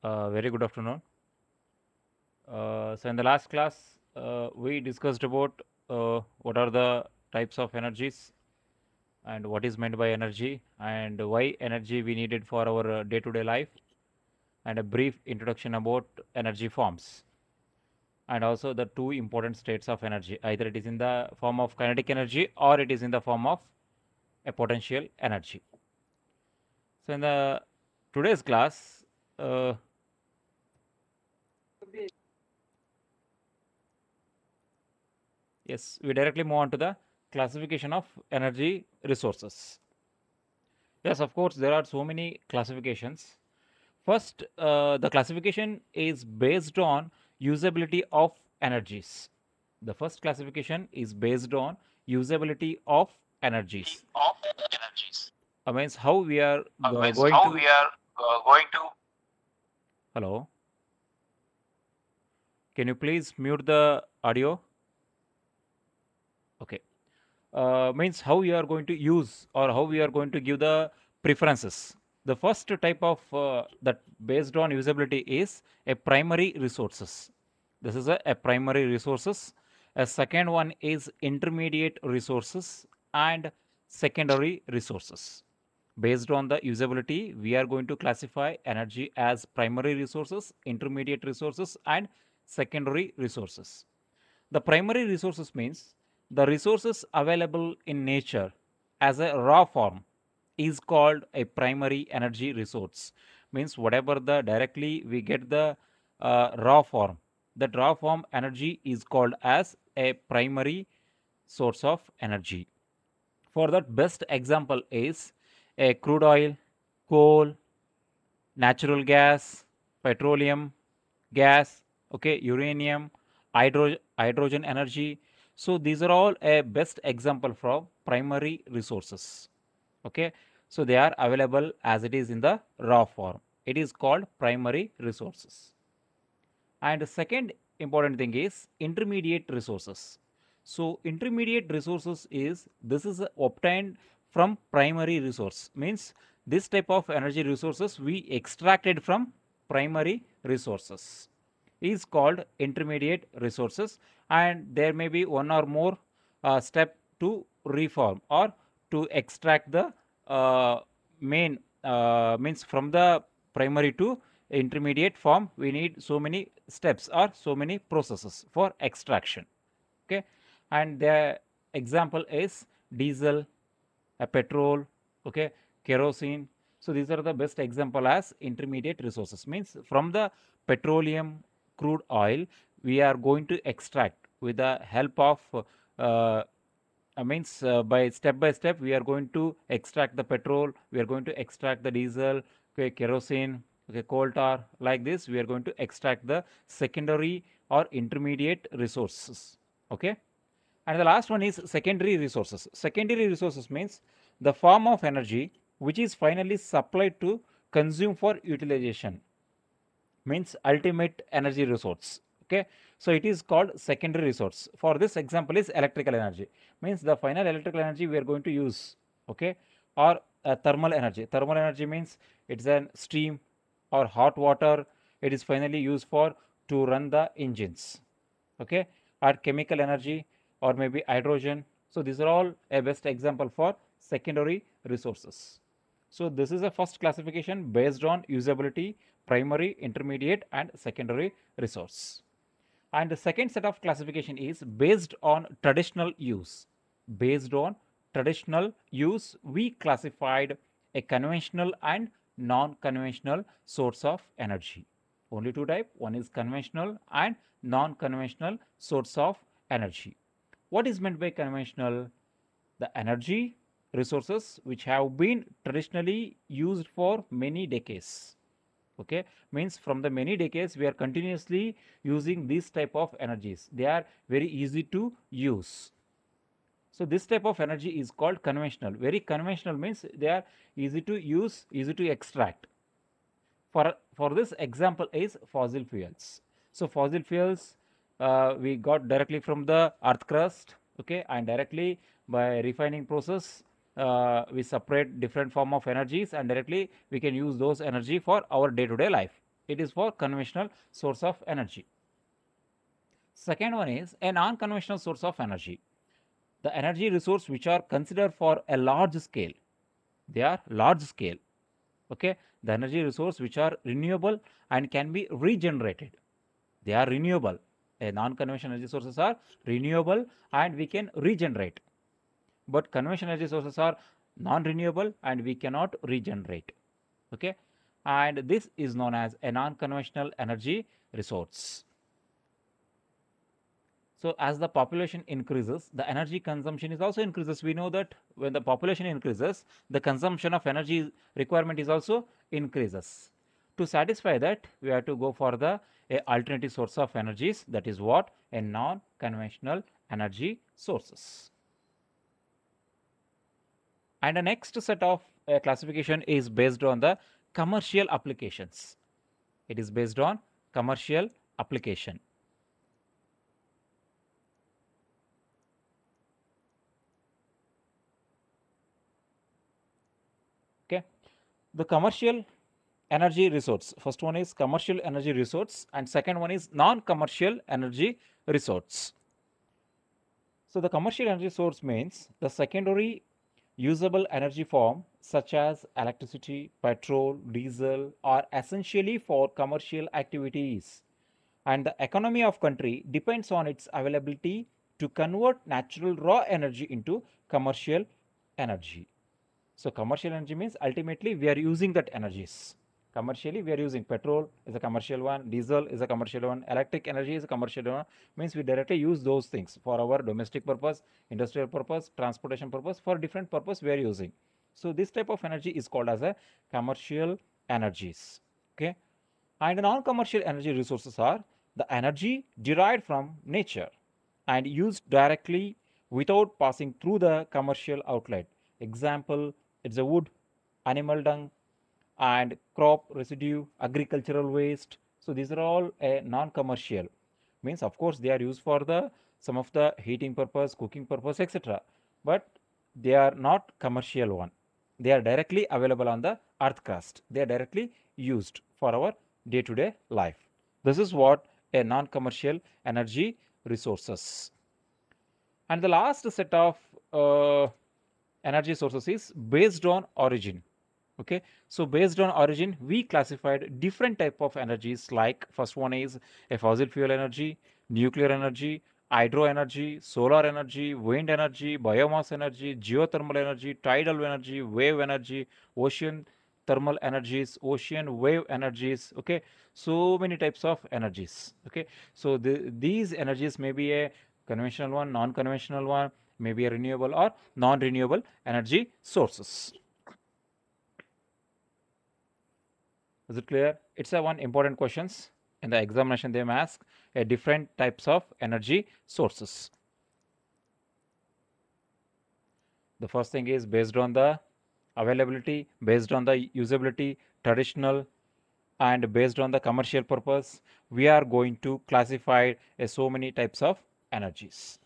Very good afternoon. So in the last class, we discussed about what are the types of energies and what is meant by energy and why energy we needed for our day-to-day life, and a brief introduction about energy forms, and also the two important states of energy. Either it is in the form of kinetic energy or it is in the form of a potential energy. So in the today's class, uh, yes, we directly move on to the classification of energy resources. Yes, of course, there are so many classifications. First, the classification is based on usability of energies. The first classification is based on usability of energies. Of energies. Means how we are Means going how to. we are going to. Hello, can you please mute the audio? Okay. Means how we are going to use or how we are going to give the preferences. The first type of that based on usability is a primary resources. This is a primary resources. A second one is intermediate resources and secondary resources. Based on the usability, we are going to classify energy as primary resources, intermediate resources, and secondary resources. The primary resources means the resources available in nature as a raw form is called a primary energy resource. Means whatever the directly we get the raw form, that raw form energy is called as a primary source of energy. For that, best example is a crude oil, coal, natural gas, petroleum, gas, okay, uranium, hydrogen energy. So these are all a best example for primary resources. Okay, so they are available as it is in the raw form. It is called primary resources. And the second important thing is intermediate resources. So intermediate resources is this is obtained from primary resource, means this type of energy resources we extracted from primary resources is called intermediate resources, and there may be one or more step to reform or to extract the main means from the primary to intermediate form. We need so many steps or so many processes for extraction. Okay, and the example is diesel, a petrol, okay, kerosene. So these are the best example as intermediate resources. Means from the petroleum, crude oil, we are going to extract with the help of uh, means by step we are going to extract the petrol, we are going to extract the diesel, okay, kerosene, okay, coal tar. Like this, we are going to extract the secondary or intermediate resources. Okay, and the last one is secondary resources. Secondary resources means the form of energy which is finally supplied to consume for utilization, means ultimate energy resource. Okay, so it is called secondary resource. For this example is electrical energy, means the final electrical energy we are going to use. Okay, or thermal energy. Thermal energy means it's an steam or hot water. It is finally used for to run the engines. Okay, or chemical energy or maybe hydrogen. So these are all a best example for secondary resources. So this is a first classification based on usability, primary, intermediate, and secondary resource. And the second set of classification is based on traditional use. Based on traditional use, we classified a conventional and non-conventional source of energy. Only two type. One is conventional and non-conventional source of energy. What is meant by conventional? The energy resources which have been traditionally used for many decades. Okay, means from the many decades we are continuously using this type of energies. They are very easy to use. So this type of energy is called conventional. Very conventional means they are easy to use, easy to extract. For this example is fossil fuels. So fossil fuels we got directly from the earth crust, okay, and directly by refining process we separate different form of energies, and directly we can use those energy for our day to day life. It is for conventional source of energy. Second one is a non-conventional source of energy. The energy resource which are considered for a large scale. They are large scale. Okay, the energy resource which are renewable and can be regenerated. They are renewable. A non-conventional energy sources are renewable and we can regenerate. But conventional energy sources are non-renewable and we cannot regenerate. Okay, and this is known as a non-conventional energy resource. So as the population increases, the energy consumption is also increases. We know that when the population increases, the consumption of energy requirement is also increases. To satisfy that, we have to go for the alternative source of energies. That is what? A non-conventional energy sources. And the next set of classification is based on the commercial applications. It is based on commercial application. Okay, the commercial energy resource. First one is commercial energy resource and second one is non-commercial energy resource. So the commercial energy source means the secondary usable energy form such as electricity, petrol, diesel are essentially for commercial activities, and the economy of country depends on its availability to convert natural raw energy into commercial energy. So commercial energy means ultimately we are using that energies. Commercially, we are using petrol is a commercial one, diesel is a commercial one, electric energy is a commercial one. Means we directly use those things for our domestic purpose, industrial purpose, transportation purpose. For different purpose, we are using. So this type of energy is called as a commercial energies. Okay, and non-commercial energy resources are the energy derived from nature and used directly without passing through the commercial outlet. Example, it's a wood, animal dung, and crop residue, agricultural waste. So these are all non-commercial. Means of course they are used for the some of the heating purpose, cooking purpose, etc. But they are not commercial one. They are directly available on the earth crust. They are directly used for our day-to-day life. This is what a non-commercial energy resources. And the last set of energy sources is based on origin. Okay, so based on origin we classified different type of energies, like first one is a fossil fuel energy, nuclear energy, hydro energy, solar energy, wind energy, biomass energy, geothermal energy, tidal energy, wave energy, ocean thermal energies, ocean wave energies. Okay, so many types of energies. Okay, so these energies may be a conventional one, non-conventional one, maybe a renewable or non-renewable energy sources. Is it clear? It's a one important questions in the examination. They may ask a different types of energy sources. The first thing is based on the availability, based on the usability, traditional, and based on the commercial purpose. We are going to classify so many types of energies.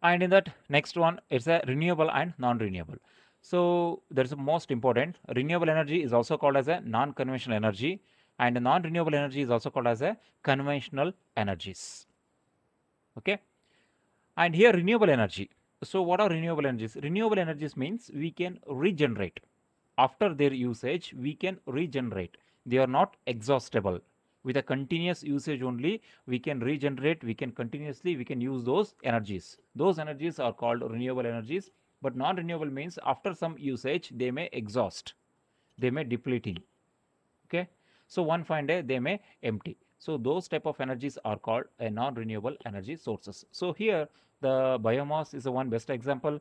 And in that next one, it's a renewable and non-renewable. So that's the most important. Renewable energy is also called as a non-conventional energy, and non-renewable energy is also called as a conventional energies. Okay, and here renewable energy. So what are renewable energies? Renewable energies means we can regenerate after their usage. We can regenerate. They are not exhaustible. With a continuous usage only we can regenerate, we can continuously we can use those energies. Those energies are called renewable energies. But non-renewable means after some usage they may exhaust, they may depleting. Okay, so one fine day they may empty. So those type of energies are called a non-renewable energy sources. So here the biomass is the one best example.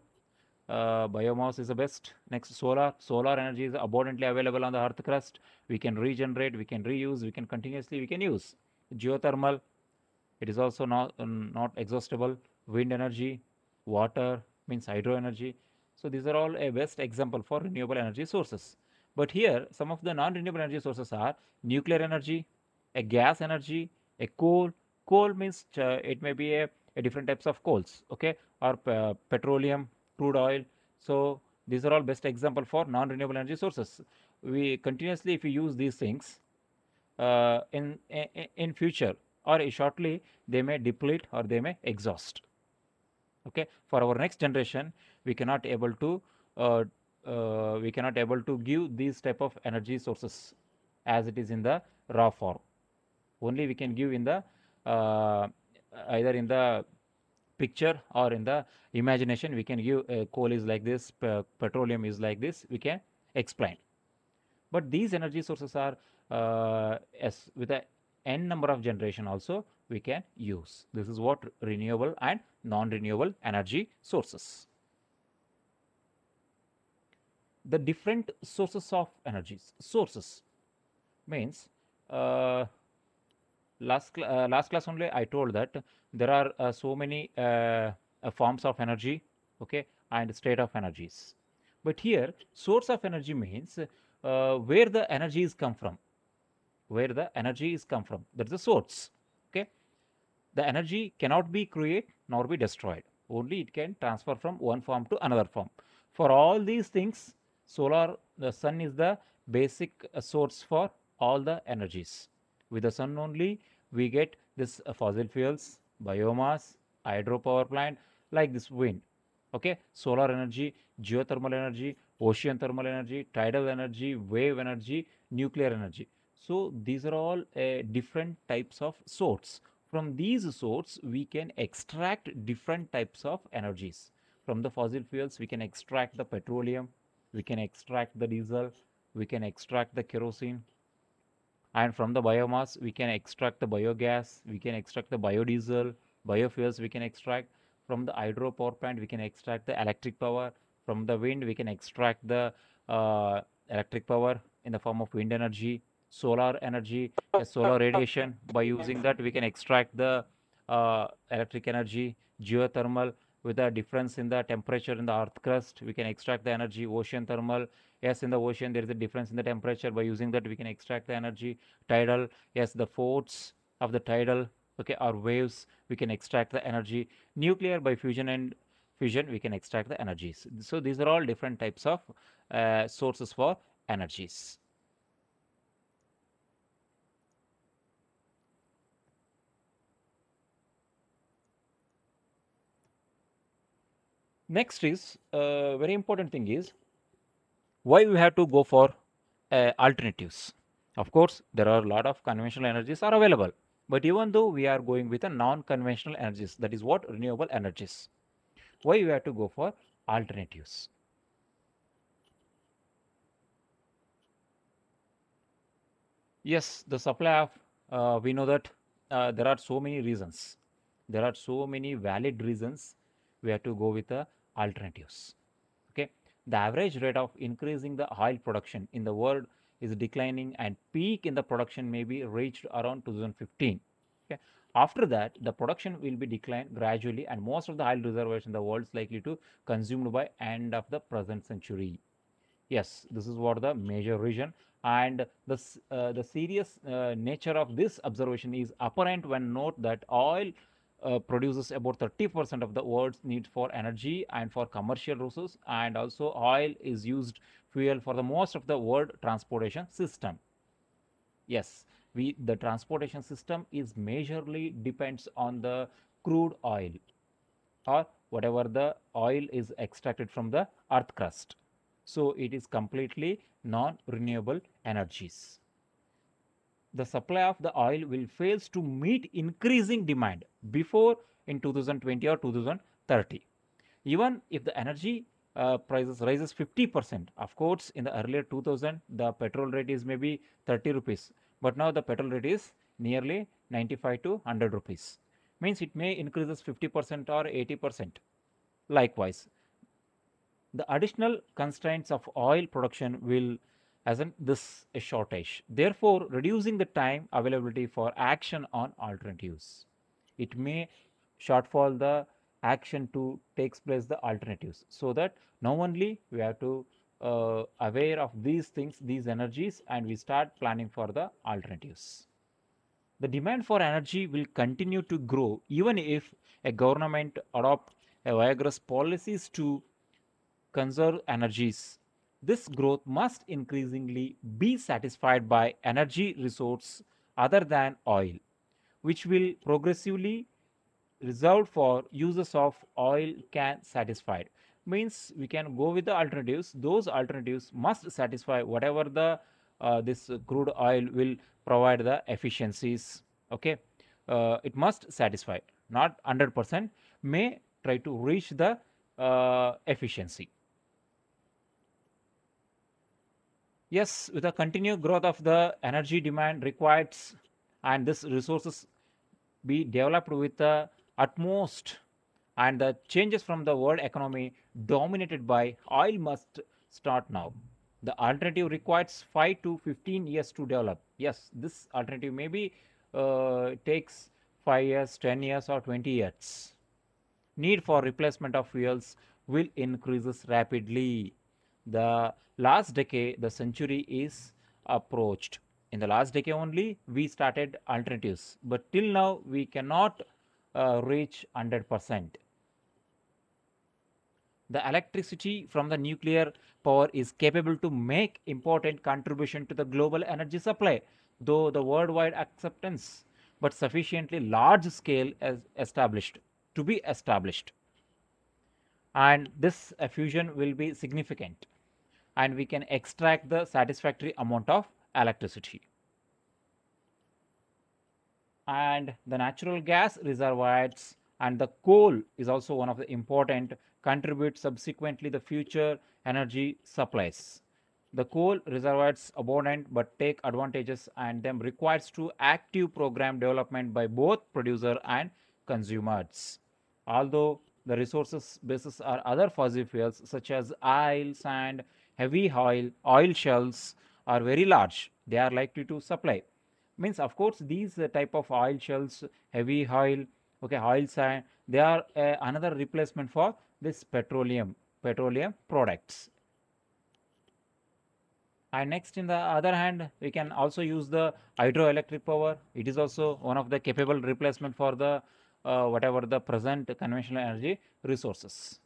Biomass is the best. Next, solar energy is abundantly available on the earth crust. We can regenerate, we can reuse, we can continuously we can use. Geothermal, it is also not exhaustible. Wind energy, water means hydro energy. So these are all a best example for renewable energy sources. But here some of the non-renewable energy sources are nuclear energy, a gas energy, a coal means it may be a different types of coals. Okay, or petroleum, crude oil. So These are all best example for non-renewable energy sources. We continuously, if we use these things in future or shortly, they may deplete or they may exhaust. Okay, for our next generation, we cannot able to uh, give these type of energy sources as it is in the raw form. Only we can give in the uh, either in the picture or in the imagination. We can give coal is like this, petroleum is like this, we can explain. But these energy sources are as with a n number of generation also we can use. This is what renewable and non-renewable energy sources. The different sources of energies. Sources means uh, last class only I told that there are so many forms of energy, okay, and state of energies. But here, source of energy means where the energies come from. Where the energy is come from. That's the source. Okay, the energy cannot be created nor be destroyed. Only it can transfer from one form to another form. For all these things, solar, the sun is the basic source for all the energies. With the sun only, we get this fossil fuels, biomass, hydropower plant, like this wind. Okay, solar energy, geothermal energy, ocean thermal energy, tidal energy, wave energy, nuclear energy. So these are all different types of source. From these sources, we can extract different types of energies. From the fossil fuels, we can extract the petroleum, we can extract the diesel, we can extract the kerosene, and from the biomass, we can extract the biogas, we can extract the biodiesel, biofuels, we can extract. From the hydropower plant, we can extract the electric power. From the wind, we can extract the uh, electric power in the form of wind energy, solar energy, solar radiation. By using that, we can extract the electric energy, geothermal. With a difference in the temperature in the earth crust, we can extract the energy, ocean thermal. Yes, in the ocean, there is a difference in the temperature. By using that, we can extract the energy. Tidal, yes, the force of the tidal, okay, or waves, we can extract the energy. Nuclear, by fusion and fission, we can extract the energies. So these are all different types of sources for energies. Next is very important thing is why we have to go for alternatives. Of course, there are a lot of conventional energies are available, but even though we are going with a non-conventional energies, that is what renewable energies. Why you have to go for alternatives? Yes, the supply of we know that there are so many reasons. There are so many valid reasons we have to go with the alternatives. Okay, the average rate of increasing the oil production in the world is declining, and peak in the production may be reached around 2015. Okay, after that the production will be declined gradually, and most of the oil reservoirs in the world is likely to consumed by end of the present century. Yes, this is what the major reason, and the serious nature of this observation is apparent when note that oil produces about 30% of the world's need for energy and for commercial resources, and also oil is used fuel for the most of the world transportation system. Yes, we the transportation system is majorly depends on the crude oil or whatever the oil is extracted from the earth crust. So it is completely non-renewable energies. The supply of the oil will fails to meet increasing demand before in 2020 or 2030. Even if the energy prices rises 50%, of course, in the earlier 2000, the petrol rate is maybe 30 rupees, but now the petrol rate is nearly 95 to 100 rupees. Means it may increases 50% or 80%. Likewise, the additional constraints of oil production will hasn't this a shortage, therefore reducing the time availability for action on alternatives. It may shortfall the action to takes place the alternatives, so that now only we have to aware of these things, these energies, and we start planning for the alternatives. The demand for energy will continue to grow even if a government adopt a vigorous policies to conserve energies. This growth must increasingly be satisfied by energy resources other than oil, which will progressively reserved for users of oil can satisfy. Means we can go with the alternatives. Those alternatives must satisfy whatever the this crude oil will provide the efficiencies. Okay, it must satisfy, not 100%. May try to reach the efficiency. Yes, with the continued growth of the energy demand required, and this resources be developed with the utmost, and the changes from the world economy dominated by oil must start now. The alternative requires 5 to 15 years to develop. Yes, this alternative maybe takes 5 years, 10 years, or 20 years. Need for replacement of fuels will increases rapidly. The last decade, the century is approached. In the last decade only, we started alternatives, but till now we cannot reach 100%. The electricity from the nuclear power is capable to make important contribution to the global energy supply, though the worldwide acceptance, but sufficiently large scale as established to be established. And this fusion will be significant, and we can extract the satisfactory amount of electricity. And the natural gas reservoirs and the coal is also one of the important contribute subsequently the future energy supplies. The coal reservoirs abundant but take advantages and them requires to active program development by both producer and consumers. Although the resources bases are other fossil fuels such as oil, sand, heavy oil shells are very large. They are likely to supply. Means of course these type of oil shells, heavy oil, okay, oil sand, they are another replacement for this petroleum products. And next, in the other hand, we can also use the hydroelectric power. It is also one of the capable replacement for the whatever the present conventional energy resources.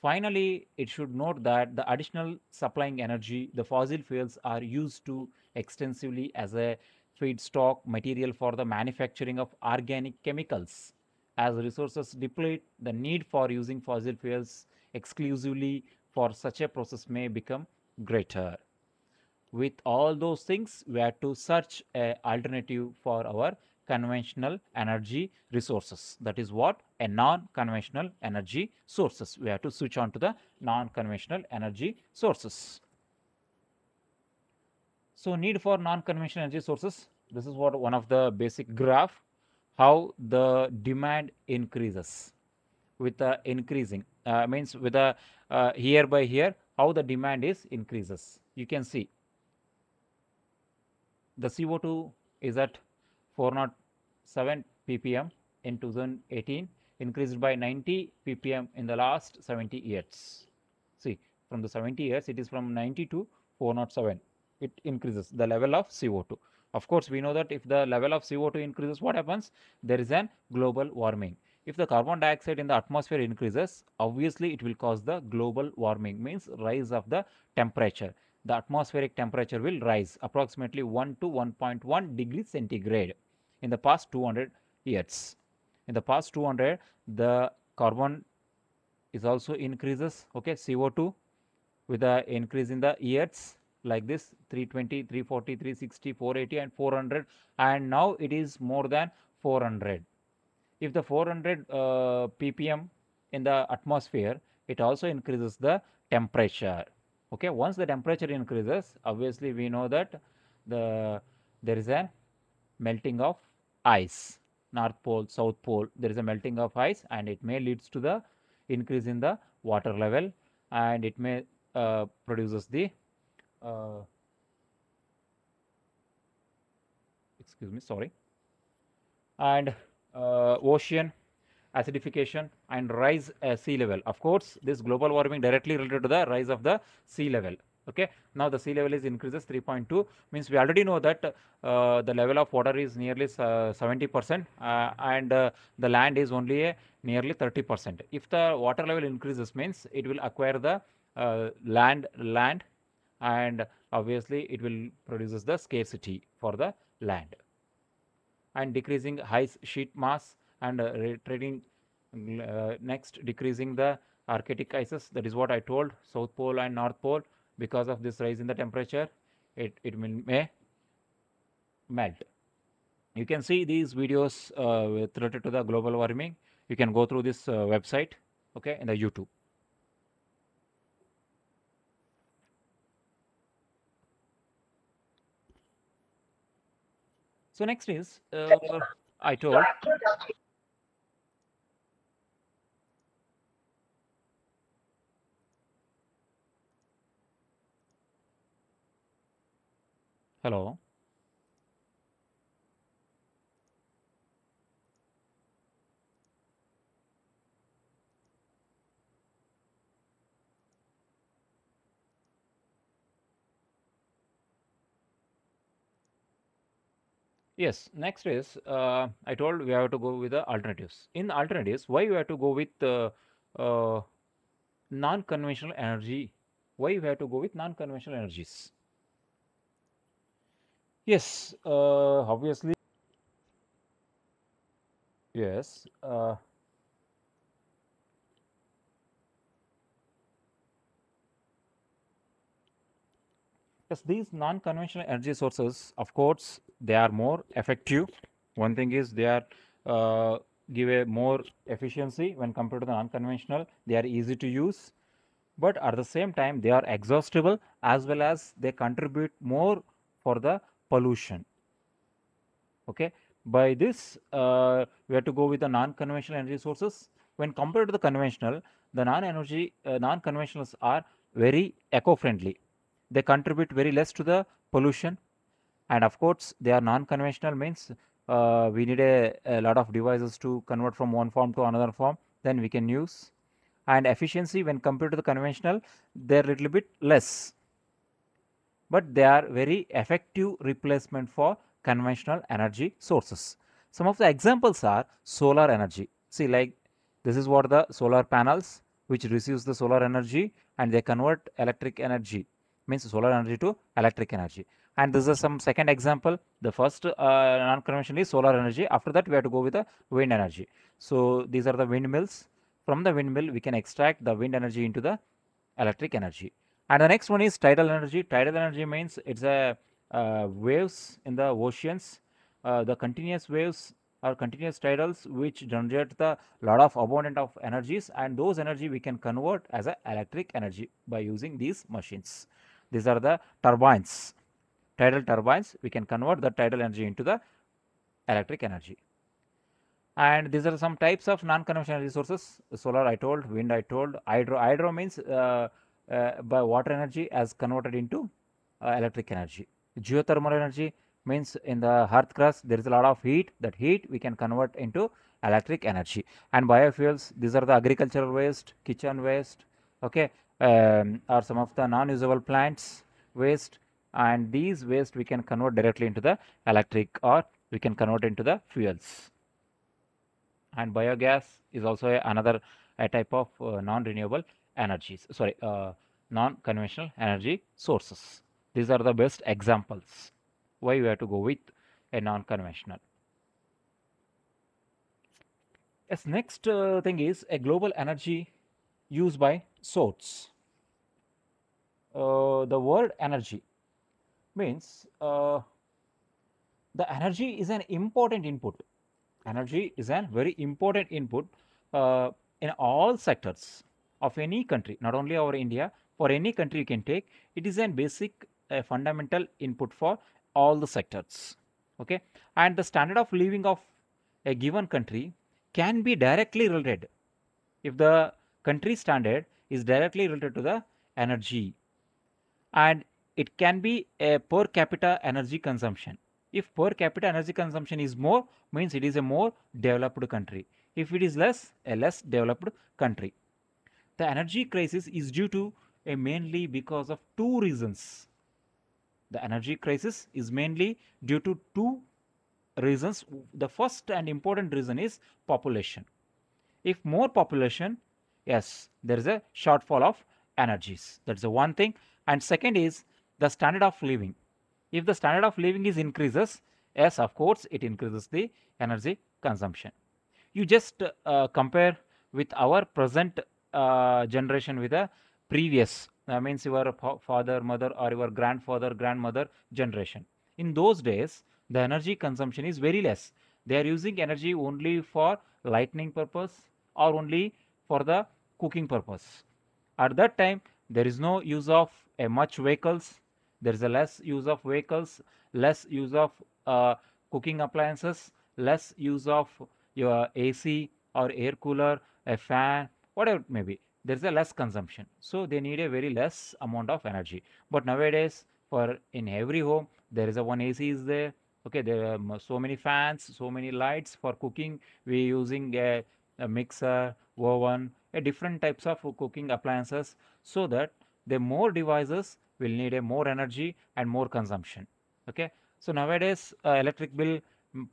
Finally, it should note that the additional supplying energy, the fossil fuels are used to extensively as a feedstock material for the manufacturing of organic chemicals. As resources deplete, the need for using fossil fuels exclusively for such a process may become greater. With all those things, we have to search a alternative for our conventional energy resources. That is what a non-conventional energy sources. We have to switch on to the non-conventional energy sources. So need for non-conventional energy sources. This is what one of the basic graph, how the demand increases with the increasing means with the here by here how the demand is increases. You can see the CO2 is at 407 ppm in 2018, increased by 90 ppm in the last 70 years. See, from the 70 years, it is from 90 to 407. It increases the level of CO2. Of course, we know that if the level of CO2 increases, what happens? There is an global warming. If the carbon dioxide in the atmosphere increases, obviously it will cause the global warming, means rise of the temperature. The atmospheric temperature will rise approximately 1 to 1.1 degrees centigrade in the past 200 years. In the past 200, the carbon is also increases, okay, CO2 with the increase in the years like this 320, 340, 360, 480 and 400, and now it is more than 400. If the 400 ppm in the atmosphere, it also increases the temperature. Okay, once the temperature increases, obviously we know that there is a melting of ice. North pole, south pole, there is a melting of ice, and it may leads to the increase in the water level, and it may produces the excuse me, sorry, and ocean acidification and rise sea level. Of course, this global warming directly related to the rise of the sea level. Okay, now the sea level is increases 3.2, means we already know that the level of water is nearly 70%, and the land is only nearly 30%. If the water level increases, means it will acquire the land, and obviously it will produces the scarcity for the land, and decreasing ice sheet mass, and retreating, next decreasing the Arctic ices. That is what I told, South Pole and North Pole. Because of this rise in the temperature, it may melt. You can see these videos with related to the global warming. You can go through this website, okay, in the YouTube. So next is, I told, hello. Yes, next is, I told we have to go with the alternatives. In alternatives, why we have to go with uh, non-conventional energy? Why we have to go with non-conventional energies? Yes, obviously, yes. Yes, these non-conventional energy sources, of course, they are more effective. One thing is they are give a more efficiency when compared to the non-conventional. They are easy to use, but at the same time, they are exhaustible, as well as they contribute more for the pollution. Okay, by this, we have to go with the non-conventional energy sources. When compared to the conventional, the non-conventionals are very eco-friendly. They contribute very less to the pollution, and of course they are non-conventional means we need a lot of devices to convert from one form to another form, then we can use. And efficiency when compared to the conventional, they're a little bit less, but they are very effective replacement for conventional energy sources. Some of the examples are solar energy. See, like, this is what the solar panels which receives the solar energy and they convert electric energy, means solar energy to electric energy. And this is some second example. The first non-conventional is solar energy. After that, we have to go with the wind energy. So these are the windmills. From the windmill, we can extract the wind energy into the electric energy. And the next one is tidal energy. Tidal energy means it's a waves in the oceans, the continuous waves or continuous tidals which generate the lot of abundant of energies, and those energy we can convert as a electric energy by using these machines. These are the turbines, tidal turbines. We can convert the tidal energy into the electric energy. And these are some types of non-conventional resources. Solar, I told. Wind, I told. Hydro. Hydro means by water energy as converted into electric energy. Geothermal energy means in the earth crust there is a lot of heat. That heat we can convert into electric energy. And biofuels, these are the agricultural waste, kitchen waste, okay, or some of the non-usable plants waste. And these waste we can convert directly into the electric, or we can convert into the fuels. And biogas is also another type of non-renewable energies, sorry, non-conventional energy sources. These are the best examples why we have to go with a non-conventional. Yes, next thing is a global energy used by source. The word energy means the energy is an important input. Energy is a very important input uh, in all sectors of any country, not only our India. For any country you can take, it is a basic fundamental input for all the sectors. Okay, and the standard of living of a given country can be directly related, if the country standard is directly related to the energy, and it can be a per capita energy consumption. If per capita energy consumption is more, means it is a more developed country. If it is less, a less developed country. The energy crisis is due to a mainly because of two reasons. The energy crisis is mainly due to two reasons. The first and important reason is population. If more population, yes, there is a shortfall of energies. That's the one thing. And second is the standard of living. If the standard of living is increases, yes, of course, it increases the energy consumption. You just compare with our present generation with the previous, means your father, mother, or your grandfather, grandmother generation. In those days, the energy consumption is very less. They are using energy only for lightning purpose or only for the cooking purpose. At that time, there is no use of much vehicles. There is a less use of vehicles, less use of uh, cooking appliances, less use of your AC or air cooler, a fan, whatever it may be. There is a less consumption. So they need a very less amount of energy. But nowadays, for in every home, there is a one AC is there. Okay, there are so many fans, so many lights for cooking. We using a mixer, oven, a different types of cooking appliances, so that the more devices will need a more energy and more consumption. Okay, so nowadays electric bill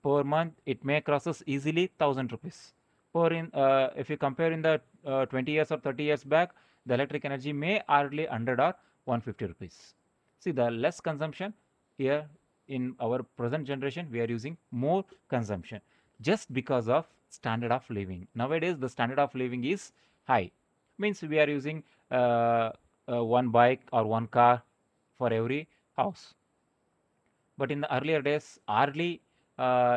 per month it may crosses easily 1,000 rupees. Per in if you compare in the 20 years or 30 years back, the electric energy may hardly 100 or 150 rupees. See the less consumption here. In our present generation we are using more consumption just because of standard of living. Nowadays the standard of living is high, means we are using one bike or one car for every house. But in the earlier days, hardly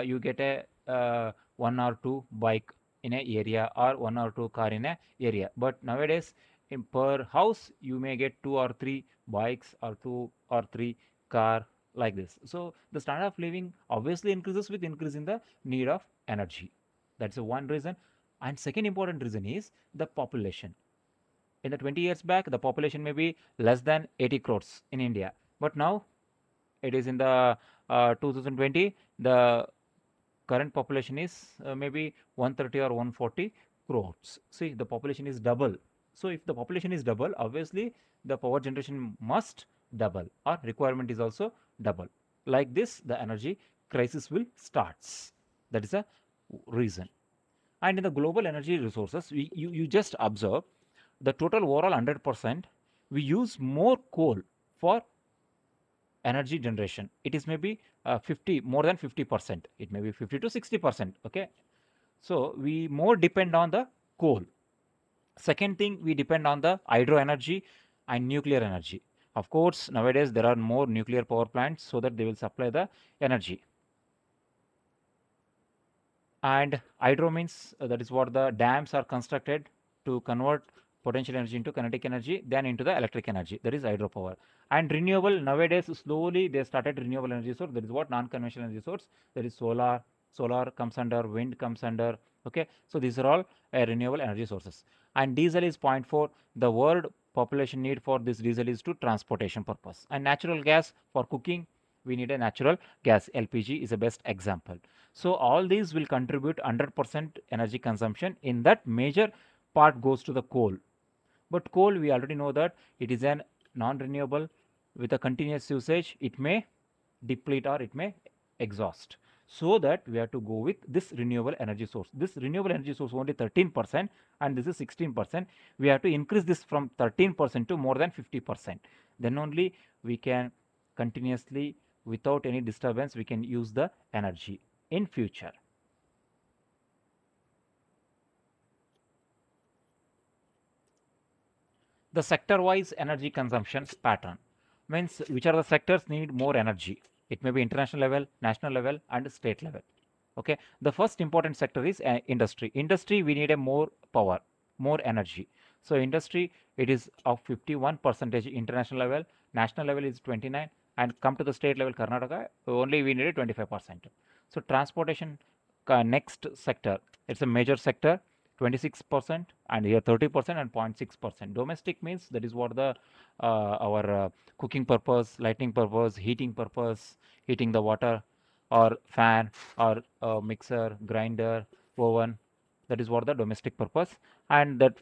you get a one or two bike in a area or one or two car in a area. But nowadays, in per house, you may get two or three bikes or two or three car like this. So the standard of living obviously increases with increase in the need of energy. That's the one reason. And second important reason is the population. In the 20 years back, the population may be less than 80 crores in India. But now it is in the 2020, the current population is maybe 130 or 140 crores. See, the population is double. So if the population is double, obviously the power generation must double or requirement is also double. Like this, the energy crisis will starts. That is a reason. And in the global energy resources, you just observe the total overall 100%, we use more coal for energy generation. It is maybe 50, more than 50%. It may be 50 to 60%. Okay. So we more depend on the coal. Second thing, we depend on the hydro energy and nuclear energy. Of course, nowadays there are more nuclear power plants so that they will supply the energy. And hydro means that is what the dams are constructed to convert potential energy into kinetic energy, then into the electric energy. That is hydropower. And renewable, nowadays slowly they started renewable energy source. That is what non-conventional energy source. That is solar. Solar comes under, wind comes under. Okay, so these are all renewable energy sources. And diesel is point 0.4. The world population need for this diesel is to transportation purpose. And natural gas for cooking, we need a natural gas. LPG is the best example. So all these will contribute 100% energy consumption. In that, major part goes to the coal. But coal, we already know that it is an non-renewable. With a continuous usage, it may deplete or it may exhaust. So that we have to go with this renewable energy source. This renewable energy source only 13% and this is 16%. We have to increase this from 13% to more than 50%. Then only we can continuously, without any disturbance, we can use the energy in future. The sector-wise energy consumption pattern means which are the sectors need more energy. It may be international level, national level, and state level. Okay. The first important sector is industry. Industry, we need a more power, more energy. So industry, it is of 51 percentage international level, national level is 29, and come to the state level, Karnataka, only we need a 25%. So transportation, next sector, it's a major sector, 26%, and here 30% and 0.6%. Domestic means that is what the our cooking purpose, lighting purpose, heating purpose, heating the water or fan or mixer, grinder, oven. That is what the domestic purpose, and that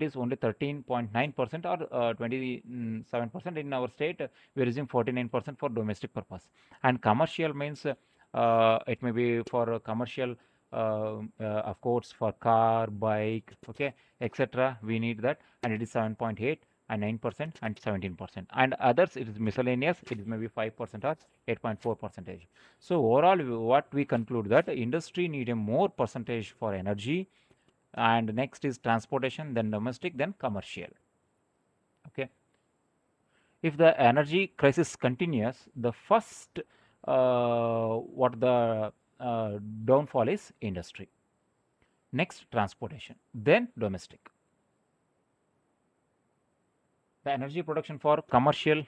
is only 13.9% or 27% in our state. We are using 49% for domestic purpose, and commercial means it may be for commercial, of course, for car, bike, okay, etc. We need that, and it is 7.8. and 9% and 17%. And others, it is miscellaneous, it is maybe 5% or 8.4%. So overall, what we conclude that industry need a more percentage for energy, and next is transportation, then domestic, then commercial. Okay. If the energy crisis continues, the first what the downfall is industry, next transportation, then domestic. The energy production for commercial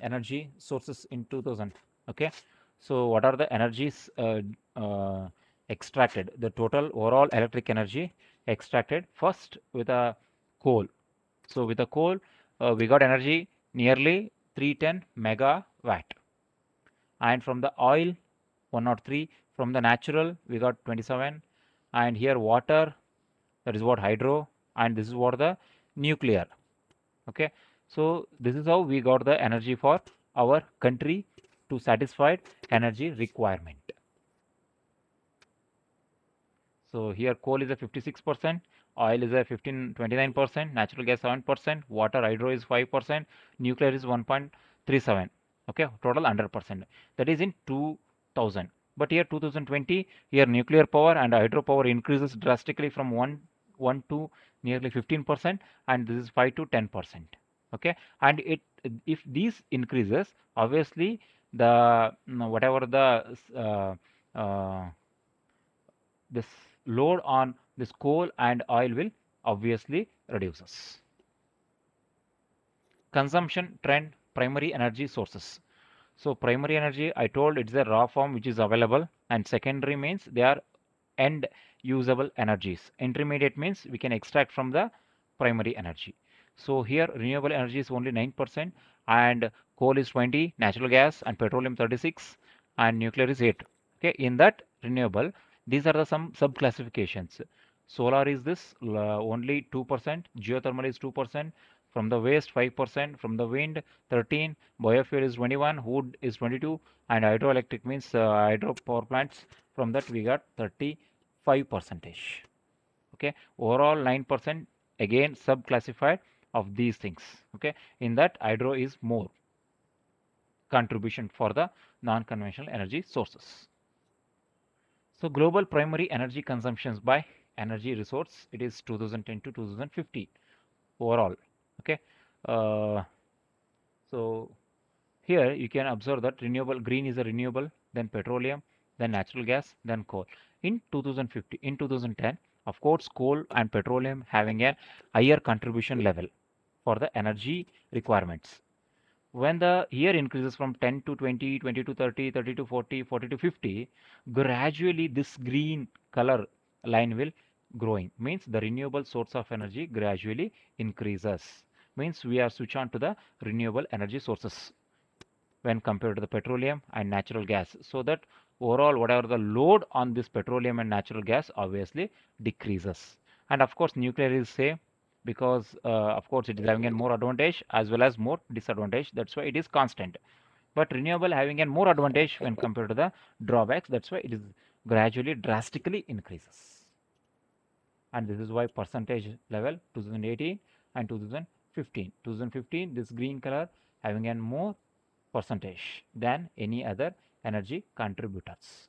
energy sources in 2000. Okay, so what are the energies extracted? The total overall electric energy extracted first with a coal. So with the coal, we got energy nearly 310 megawatt, and from the oil 103, from the natural we got 27, and here water, that is what hydro, and this is what the nuclear. Okay, so this is how we got the energy for our country to satisfy energy requirement. So here coal is a 56%, oil is a 29%, natural gas 7%, water hydro is 5%, nuclear is 1.37. Okay, total 100%. That is in 2000. But here 2020, here nuclear power and hydropower increases drastically from 1 to nearly 15%, and this is 5 to 10%. Okay, and if these increases, obviously the whatever the this load on this coal and oil will obviously reduces. Consumption trend, primary energy sources. So primary energy, I told it's a raw form which is available, and secondary means they are end usable energies. Intermediate means we can extract from the primary energy. So here renewable energy is only 9%, and coal is 20, natural gas and petroleum 36, and nuclear is 8. Okay, in that renewable, these are the some sub classifications. Solar is this only 2%, geothermal is 2%, from the waste 5%, from the wind 13, biofuel is 21, wood is 22, and hydroelectric means hydro power plants, from that we got 35%. Okay, overall 9% again sub classified of these things. Okay, in that hydro is more contribution for the non-conventional energy sources. So global primary energy consumptions by energy resource, it is 2010 to 2050 overall. Okay, uh, so here you can observe that renewable green is a renewable, then petroleum, then natural gas, then coal. In 2050, in 2010, of course, coal and petroleum having a higher contribution level for the energy requirements. When the year increases from 10 to 20, 20 to 30, 30 to 40, 40 to 50, gradually this green color line will growing. Means the renewable source of energy gradually increases. Means we are switch on to the renewable energy sources when compared to the petroleum and natural gas, so that overall whatever the load on this petroleum and natural gas obviously decreases. And of course nuclear is same, because of course it is having a more advantage as well as more disadvantage, that's why it is constant. But renewable having a more advantage when compared to the drawbacks, that's why it is gradually drastically increases. And this is why percentage level 2018 and 2015 this green color having a more percentage than any other energy contributors.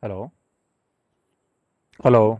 Hello. Hello.